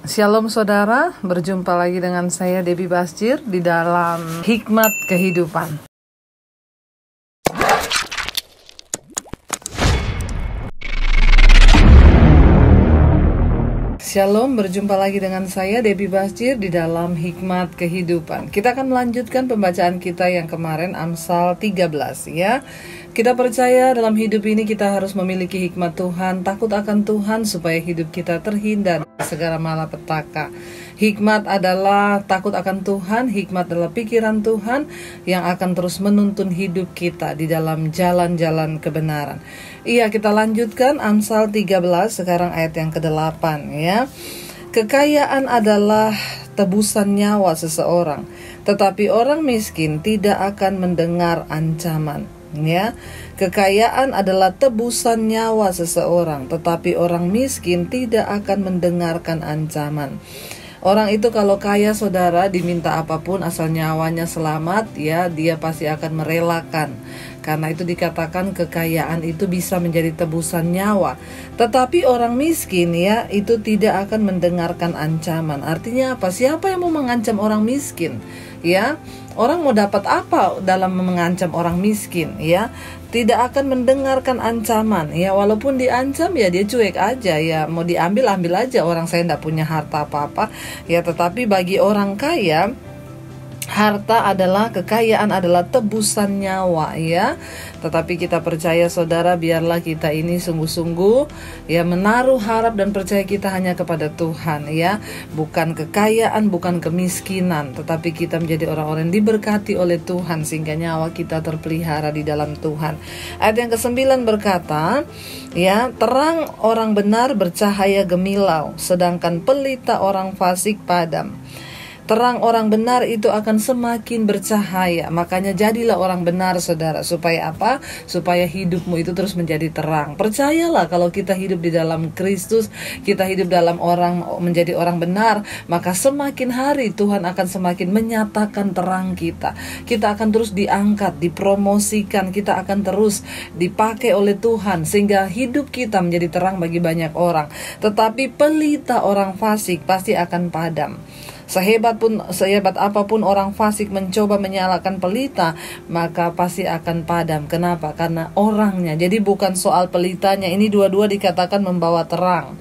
Shalom saudara, berjumpa lagi dengan saya Debbie Basjir di dalam Hikmat Kehidupan. Shalom, berjumpa lagi dengan saya Debbie Basjir di dalam Hikmat Kehidupan. Kita akan melanjutkan pembacaan kita yang kemarin, Amsal 13 ya. Kita percaya dalam hidup ini kita harus memiliki hikmat Tuhan, takut akan Tuhan supaya hidup kita terhindar dari segala malapetaka. Hikmat adalah takut akan Tuhan, hikmat adalah pikiran Tuhan yang akan terus menuntun hidup kita di dalam jalan-jalan kebenaran. Iya, kita lanjutkan Amsal 13, sekarang ayat yang ke-8 ya. Kekayaan adalah tebusan nyawa seseorang, tetapi orang miskin tidak akan mendengar ancaman. Ya, kekayaan adalah tebusan nyawa seseorang, tetapi orang miskin tidak akan mendengarkan ancaman. Orang itu kalau kaya saudara, diminta apapun asal nyawanya selamat, ya dia pasti akan merelakan. Karena itu dikatakan kekayaan itu bisa menjadi tebusan nyawa. Tetapi orang miskin ya, itu tidak akan mendengarkan ancaman. Artinya apa? Siapa yang mau mengancam orang miskin? Ya, orang mau dapat apa dalam mengancam orang miskin? Ya, tidak akan mendengarkan ancaman. Ya, walaupun diancam ya dia cuek aja. Ya, mau diambil ambil aja. Orang saya tidak punya harta apa-apa. Ya, tetapi bagi orang kaya, kekayaan adalah tebusan nyawa ya. Tetapi kita percaya saudara, biarlah kita ini sungguh-sungguh ya menaruh harap dan percaya kita hanya kepada Tuhan ya. Bukan kekayaan, bukan kemiskinan, tetapi kita menjadi orang-orang yang diberkati oleh Tuhan sehingga nyawa kita terpelihara di dalam Tuhan. Ayat yang ke-9 berkata ya, terang orang benar bercahaya gemilau, sedangkan pelita orang fasik padam. Terang orang benar itu akan semakin bercahaya. Makanya jadilah orang benar saudara. Supaya apa? Supaya hidupmu itu terus menjadi terang. Percayalah kalau kita hidup di dalam Kristus, kita hidup dalam menjadi orang benar, maka semakin hari Tuhan akan semakin menyatakan terang kita. Kita akan terus diangkat, dipromosikan, kita akan terus dipakai oleh Tuhan sehingga hidup kita menjadi terang bagi banyak orang. Tetapi pelita orang fasik pasti akan padam. Sehebat apapun orang fasik mencoba menyalakan pelita, maka pasti akan padam. Kenapa? Karena orangnya. Jadi bukan soal pelitanya. Ini dua-dua dikatakan membawa terang.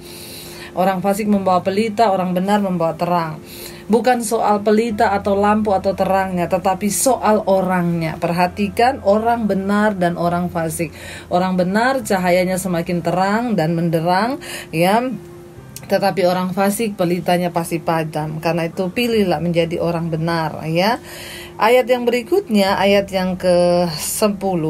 Orang fasik membawa pelita, orang benar membawa terang. Bukan soal pelita atau lampu atau terangnya, tetapi soal orangnya. Perhatikan orang benar dan orang fasik. Orang benar cahayanya semakin terang dan menderang, ya. Tetapi orang fasik pelitanya pasti padam. Karena itu pilihlah menjadi orang benar ya. Ayat yang berikutnya, ayat yang ke-10.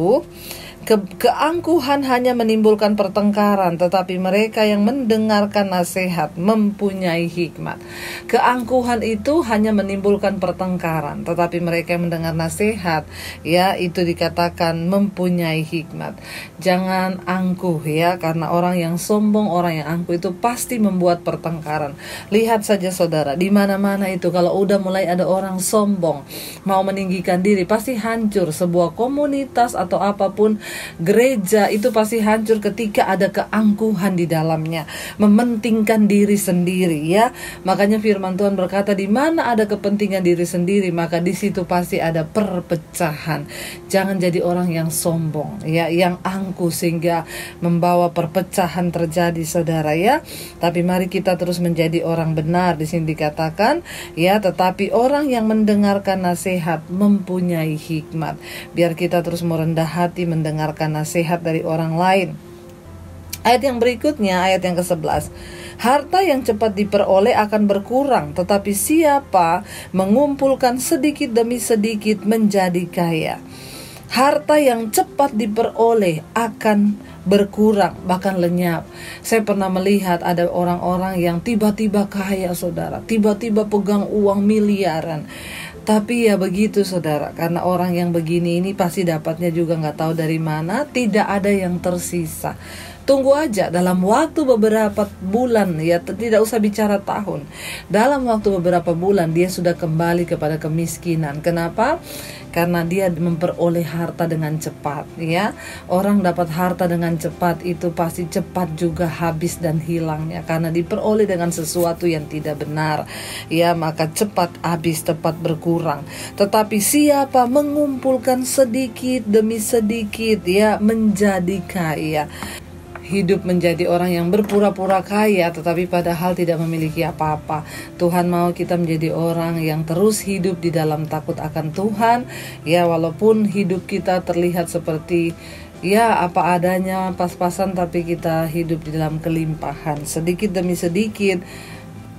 Keangkuhan hanya menimbulkan pertengkaran, tetapi mereka yang mendengarkan nasihat mempunyai hikmat. Keangkuhan itu hanya menimbulkan pertengkaran, tetapi mereka yang mendengar nasihat, ya itu dikatakan mempunyai hikmat. Jangan angkuh ya, karena orang yang sombong, orang yang angkuh itu pasti membuat pertengkaran. Lihat saja saudara, di mana-mana itu kalau udah mulai ada orang sombong, mau meninggikan diri, pasti hancur sebuah komunitas atau apapun. Gereja itu pasti hancur ketika ada keangkuhan di dalamnya, mementingkan diri sendiri ya. Makanya firman Tuhan berkata, di mana ada kepentingan diri sendiri, maka di situ pasti ada perpecahan. Jangan jadi orang yang sombong ya, yang angkuh sehingga membawa perpecahan terjadi saudara ya. Tapi mari kita terus menjadi orang benar. Di sini dikatakan ya, tetapi orang yang mendengarkan nasihat mempunyai hikmat. Biar kita terus merendah hati mendengarkan nasihat dari orang lain. Ayat yang berikutnya, ayat yang ke-11. Harta yang cepat diperoleh akan berkurang, tetapi siapa mengumpulkan sedikit demi sedikit menjadi kaya. Harta yang cepat diperoleh akan berkurang, bahkan lenyap. Saya pernah melihat ada orang-orang yang tiba-tiba kaya saudara, tiba-tiba pegang uang miliaran. Tapi ya begitu saudara, karena orang yang begini ini pasti dapatnya juga nggak tahu dari mana, tidak ada yang tersisa. Tunggu aja, dalam waktu beberapa bulan, ya tidak usah bicara tahun, dalam waktu beberapa bulan dia sudah kembali kepada kemiskinan. Kenapa? Karena dia memperoleh harta dengan cepat, ya. Orang dapat harta dengan cepat itu pasti cepat juga habis dan hilangnya, karena diperoleh dengan sesuatu yang tidak benar, ya, maka cepat habis, cepat berkurang. Tetapi siapa mengumpulkan sedikit demi sedikit, ya, menjadi kaya. Hidup menjadi orang yang berpura-pura kaya tetapi padahal tidak memiliki apa-apa. Tuhan mau kita menjadi orang yang terus hidup di dalam takut akan Tuhan, ya, walaupun hidup kita terlihat seperti ya apa adanya, pas-pasan, tapi kita hidup di dalam kelimpahan. Sedikit demi sedikit,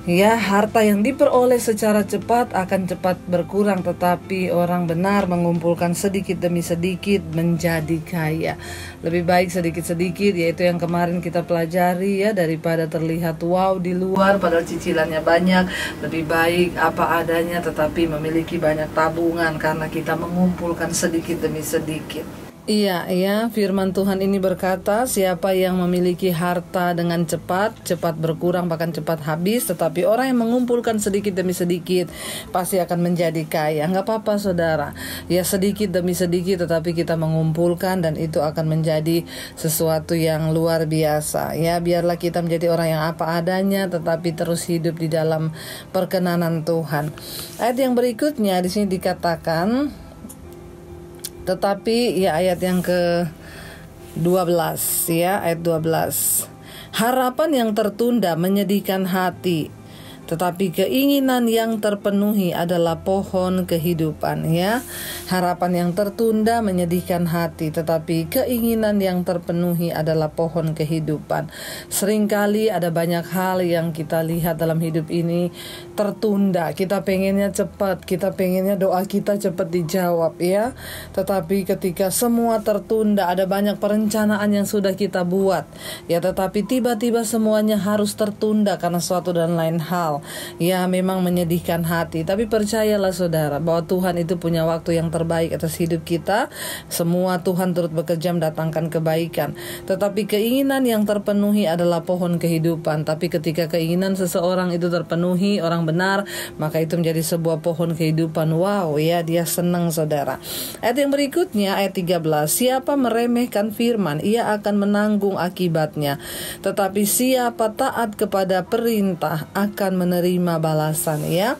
ya, harta yang diperoleh secara cepat akan cepat berkurang, tetapi orang benar mengumpulkan sedikit demi sedikit menjadi kaya. Lebih baik sedikit-sedikit, yaitu yang kemarin kita pelajari, ya, daripada terlihat wow di luar padahal cicilannya banyak. Lebih baik apa adanya tetapi memiliki banyak tabungan, karena kita mengumpulkan sedikit demi sedikit. Iya, firman Tuhan ini berkata, siapa yang memiliki harta dengan cepat berkurang, bahkan cepat habis. Tetapi orang yang mengumpulkan sedikit demi sedikit pasti akan menjadi kaya. Nggak apa-apa saudara, ya, sedikit demi sedikit tetapi kita mengumpulkan, dan itu akan menjadi sesuatu yang luar biasa. Ya, biarlah kita menjadi orang yang apa adanya tetapi terus hidup di dalam perkenanan Tuhan. Ayat yang berikutnya di sini dikatakan, tetapi, ya, ayat yang ke-12, ya, ayat 12. Harapan yang tertunda menyedihkan hati, tetapi keinginan yang terpenuhi adalah pohon kehidupan, ya. Harapan yang tertunda menyedihkan hati, tetapi keinginan yang terpenuhi adalah pohon kehidupan. Seringkali ada banyak hal yang kita lihat dalam hidup ini tertunda. Kita pengennya cepat, kita pengennya doa kita cepat dijawab, ya. Tetapi ketika semua tertunda, ada banyak perencanaan yang sudah kita buat, ya, tetapi tiba-tiba semuanya harus tertunda karena suatu dan lain hal. Ya, memang menyedihkan hati, tapi percayalah saudara bahwa Tuhan itu punya waktu yang terbaik atas hidup kita. Semua Tuhan turut bekerja mendatangkan kebaikan, tetapi keinginan yang terpenuhi adalah pohon kehidupan. Tapi ketika keinginan seseorang itu terpenuhi, orang benar, maka itu menjadi sebuah pohon kehidupan. Wow, ya, dia senang saudara. Ayat yang berikutnya, ayat 13. Siapa meremehkan firman, ia akan menanggung akibatnya. Tetapi siapa taat kepada perintah akan menerima balasan, ya.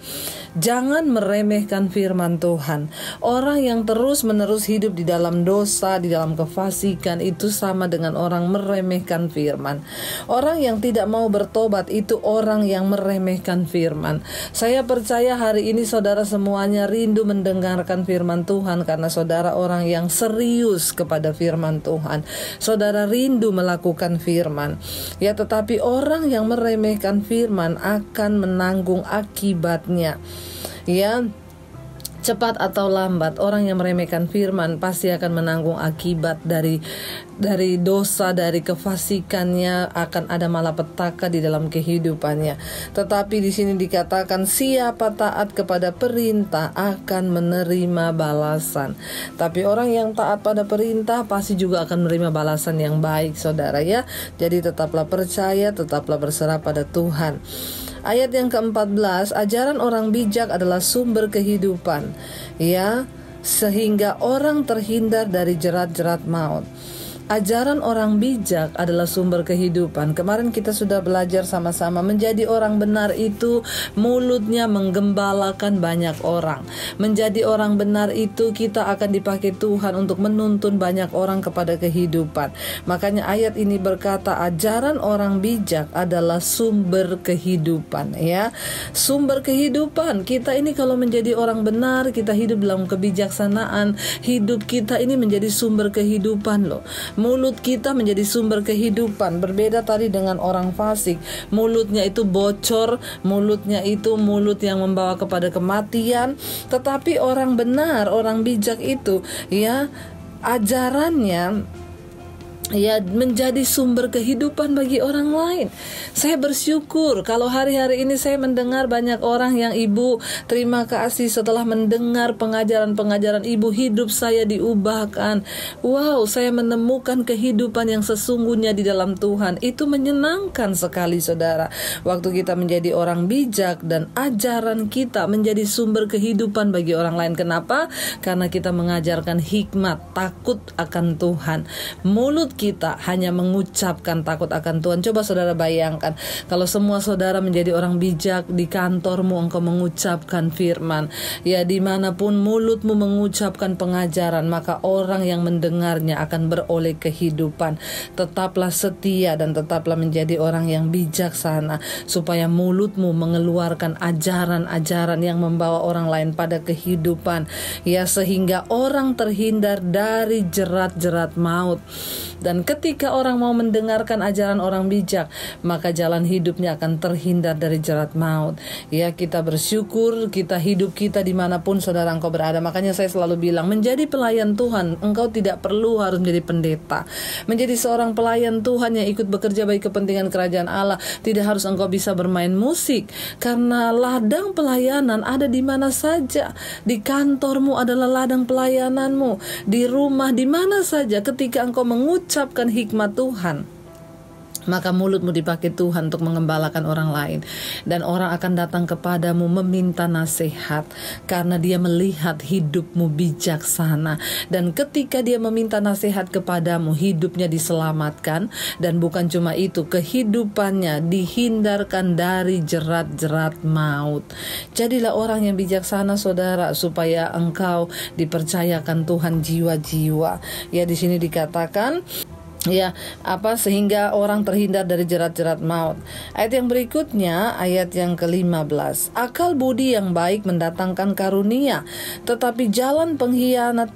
Jangan meremehkan firman Tuhan. Orang yang terus-menerus hidup di dalam dosa, di dalam kefasikan, itu sama dengan orang meremehkan firman. Orang yang tidak mau bertobat itu orang yang meremehkan firman. Saya percaya hari ini saudara semuanya rindu mendengarkan firman Tuhan, karena saudara orang yang serius kepada firman Tuhan. Saudara rindu melakukan firman, ya, tetapi orang yang meremehkan firman akan menanggung akibatnya. Ya, cepat atau lambat, orang yang meremehkan firman pasti akan menanggung akibat dari dosa, dari kefasikannya. Akan ada malapetaka di dalam kehidupannya. Tetapi di sini dikatakan siapa taat kepada perintah akan menerima balasan. Tapi orang yang taat pada perintah pasti juga akan menerima balasan yang baik, saudara, ya. Jadi tetaplah percaya, tetaplah berserah pada Tuhan. Ayat yang ke-14, ajaran orang bijak adalah sumber kehidupan, ya, sehingga orang terhindar dari jerat-jerat maut. Ajaran orang bijak adalah sumber kehidupan. Kemarin kita sudah belajar sama-sama, menjadi orang benar itu mulutnya menggembalakan banyak orang. Menjadi orang benar itu kita akan dipakai Tuhan untuk menuntun banyak orang kepada kehidupan. Makanya ayat ini berkata ajaran orang bijak adalah sumber kehidupan, ya. Sumber kehidupan. Kita ini kalau menjadi orang benar, kita hidup dalam kebijaksanaan, hidup kita ini menjadi sumber kehidupan loh. Mulut kita menjadi sumber kehidupan. Berbeda tadi dengan orang fasik, mulutnya itu bocor, mulutnya itu mulut yang membawa kepada kematian. Tetapi orang benar, orang bijak itu, ya, ajarannya ya menjadi sumber kehidupan bagi orang lain. Saya bersyukur kalau hari-hari ini saya mendengar banyak orang yang Ibu terima kasih setelah mendengar pengajaran-pengajaran Ibu, hidup saya diubahkan. Wow, saya menemukan kehidupan yang sesungguhnya di dalam Tuhan. Itu menyenangkan sekali, saudara. Waktu kita menjadi orang bijak dan ajaran kita menjadi sumber kehidupan bagi orang lain. Kenapa? Karena kita mengajarkan hikmat, takut akan Tuhan. Mulut kita hanya mengucapkan takut akan Tuhan. Coba saudara bayangkan, kalau semua saudara menjadi orang bijak, di kantormu engkau mengucapkan firman, ya dimanapun mulutmu mengucapkan pengajaran, maka orang yang mendengarnya akan beroleh kehidupan. Tetaplah setia dan tetaplah menjadi orang yang bijaksana, supaya mulutmu mengeluarkan ajaran-ajaran yang membawa orang lain pada kehidupan, ya sehingga orang terhindar dari jerat-jerat maut. Dan ketika orang mau mendengarkan ajaran orang bijak, maka jalan hidupnya akan terhindar dari jerat maut. Ya, kita bersyukur, kita hidup kita dimanapun saudara engkau berada. Makanya saya selalu bilang, menjadi pelayan Tuhan, engkau tidak perlu harus menjadi pendeta. Menjadi seorang pelayan Tuhan yang ikut bekerja bagi kepentingan kerajaan Allah, tidak harus engkau bisa bermain musik. Karena ladang pelayanan ada di mana saja. Di kantormu adalah ladang pelayananmu. Di rumah, di mana saja, ketika engkau mengucapkan hikmat Tuhan, maka mulutmu dipakai Tuhan untuk mengembalakan orang lain. Dan orang akan datang kepadamu meminta nasihat, karena dia melihat hidupmu bijaksana. Dan ketika dia meminta nasihat kepadamu, hidupnya diselamatkan. Dan bukan cuma itu, kehidupannya dihindarkan dari jerat-jerat maut. Jadilah orang yang bijaksana, saudara, supaya engkau dipercayakan Tuhan jiwa-jiwa. Ya, di sini dikatakan, ya, sehingga orang terhindar dari jerat-jerat maut. Ayat yang berikutnya, ayat yang ke-15. Akal budi yang baik mendatangkan karunia, tetapi jalan pengkhianat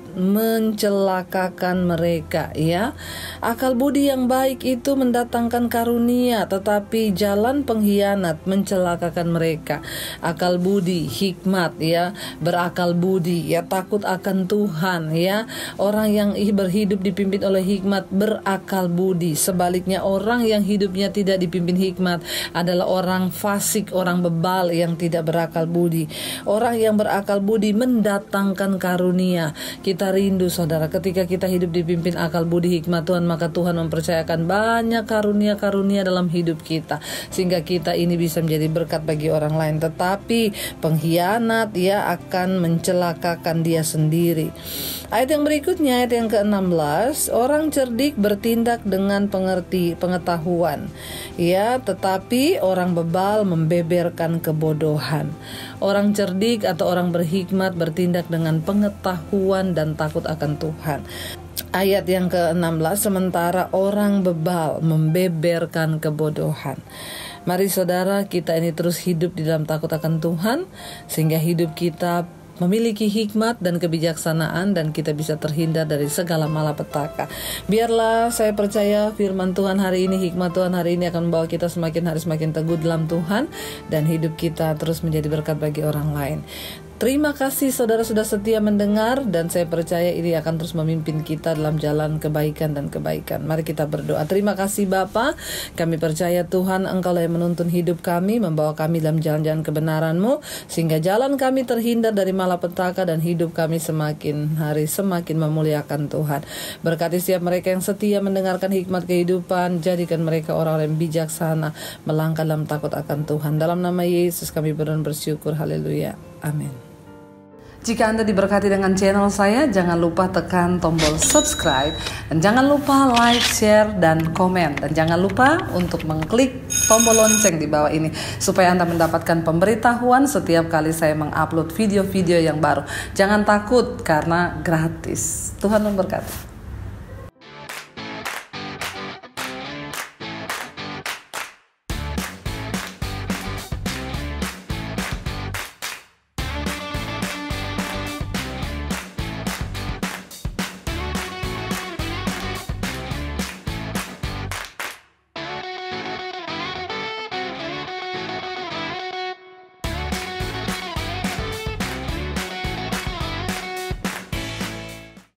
mencelakakan mereka. Ya, akal budi yang baik itu mendatangkan karunia, tetapi jalan pengkhianat mencelakakan mereka. Akal budi, hikmat, ya, berakal budi, ya, takut akan Tuhan, ya. Orang yang berhidup dipimpin oleh hikmat berakal budi. Sebaliknya, orang yang hidupnya tidak dipimpin hikmat adalah orang fasik, orang bebal yang tidak berakal budi. Orang yang berakal budi mendatangkan karunia. Kita rindu, saudara, ketika kita hidup dipimpin akal budi hikmat Tuhan, maka Tuhan mempercayakan banyak karunia-karunia dalam hidup kita, sehingga kita ini bisa menjadi berkat bagi orang lain. Tetapi pengkhianat, ya, akan mencelakakan dia sendiri. Ayat yang berikutnya, ayat yang ke-16. Orang cerdik bertindak dengan pengetahuan, ya, tetapi orang bebal membeberkan kebodohan. Orang cerdik atau orang berhikmat bertindak dengan pengetahuan dan takut akan Tuhan. Ayat yang ke-16, sementara orang bebal membeberkan kebodohan. Mari saudara, kita ini terus hidup di dalam takut akan Tuhan, sehingga hidup kita memiliki hikmat dan kebijaksanaan, dan kita bisa terhindar dari segala malapetaka. Biarlah saya percaya firman Tuhan hari ini, hikmat Tuhan hari ini akan membawa kita semakin hari semakin teguh dalam Tuhan, dan hidup kita terus menjadi berkat bagi orang lain. Terima kasih saudara sudah setia mendengar, dan saya percaya ini akan terus memimpin kita dalam jalan kebaikan dan kebaikan. Mari kita berdoa. Terima kasih Bapa, kami percaya Tuhan Engkau yang menuntun hidup kami, membawa kami dalam jalan-jalan kebenaran-Mu, sehingga jalan kami terhindar dari malapetaka dan hidup kami semakin hari semakin memuliakan Tuhan. Berkati setiap mereka yang setia mendengarkan hikmat kehidupan, jadikan mereka orang-orang yang bijaksana, melangkah dalam takut akan Tuhan. Dalam nama Yesus kami bersyukur, haleluya, amin. Jika Anda diberkati dengan channel saya, jangan lupa tekan tombol subscribe, dan jangan lupa like, share, dan komen, dan jangan lupa untuk mengklik tombol lonceng di bawah ini, supaya Anda mendapatkan pemberitahuan setiap kali saya mengupload video-video yang baru. Jangan takut, karena gratis. Tuhan memberkati.